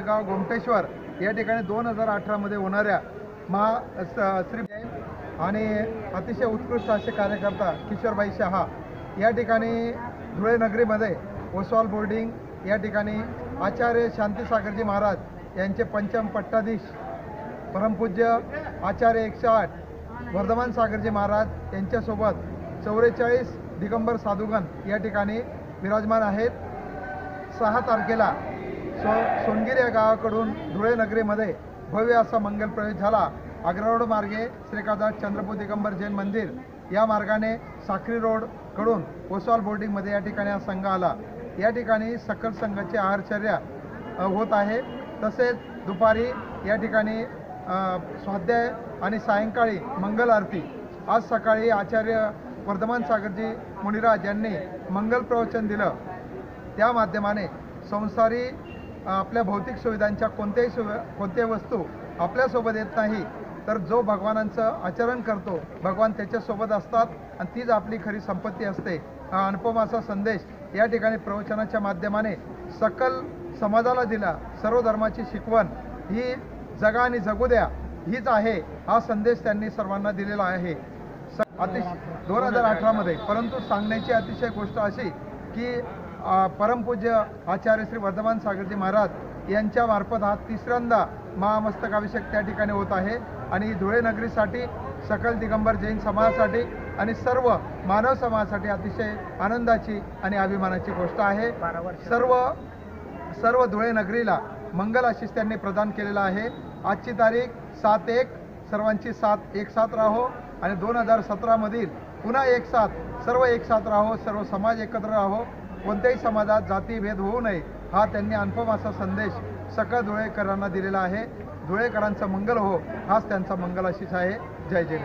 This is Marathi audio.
गाव गोमटेश्वर या ठिकाणी 2018 मध्ये होणाऱ्या श्री आणि अतिशय उत्कृष्ट असे कार्यकर्ता किशोरभाई शहा या ठिकाणी धुळे नगरीमध्ये ओसवाल बोर्डिंग या ठिकाणी आचार्य शांतीसागरजी महाराज यांचे पंचम पट्टाधीश परमपूज्य आचार्य 108 वर्धमान सागरजी महाराज यांच्यासोबत 44 दिगंबर साधुगण या ठिकाणी विराजमान आहेत। 6 तारखेला सोनगिरी या गावाकडून धुळे नगरीमध्ये भव्य असा मंगल प्रवेश झाला। आग्रा रोड मार्गे श्रीकादास चंद्रपूर दिगंबर जैन मंदिर या मार्गाने साखरी रोड कडून ओसवाल बोर्डिंगमध्ये या ठिकाणी हा संघ आला। या ठिकाणी सकल संघाची आहारचर्या होत आहे। तसेच दुपारी या ठिकाणी स्वाध्याय आणि सायंकाळी मंगल आरती। आज सकाळी आचार्य वर्धमान सागरजी मुनिराज यांनी मंगल प्रवचन दिलं। त्या माध्यमाने संसारी आपल्या भौतिक सुविधांच्या कोणत्याही वस्तू आपल्यासोबत येत नाही, तर जो भगवानांचं आचरण करतो भगवान त्याच्यासोबत असतात आणि तीच आपली खरी संपत्ती असते। हा अनुपम असा संदेश या ठिकाणी प्रवचनाच्या माध्यमाने सकल समाजाला दिला। सर्व धर्माची शिकवण ही जगा आणि जगू द्या हीच आहे, हा संदेश त्यांनी सर्वांना दिलेला आहे 2018 मध्ये। परंतु सांगण्याची अतिशय गोष्ट अशी की परमपूज्य आचार्य श्री वर्धमान सागरजी महाराज यांच्या मार्फत हा 3ऱ्यांदा महामस्तकाभिषेक त्या ठिकाणी होत आहे आणि धुळे नगरीसाठी सकल दिगंबर जैन समाजासाठी आणि सर्व मानव समाजासाठी अतिशय आनंदाची आणि अभिमानाची गोष्ट आहे। सर्व धुळे नगरीला मंगल आशीष त्यांनी प्रदान केलेला आहे। आजची तारीख 7/1 सर्वांची 7/1 राहो आणि 2017 मधील पुन्हा 1/7 सर्व 1/7 राहो, सर्व समाज एकत्र राहो, कोणत्याही समाजात जातीभेद होऊ नये हा त्यांनी अनुपम असा संदेश सकल धुळेकरांना दिलेला आहे। धुळेकरांचं मंगल हो हाच त्यांचा मंगल आशीष आहे। जय जय।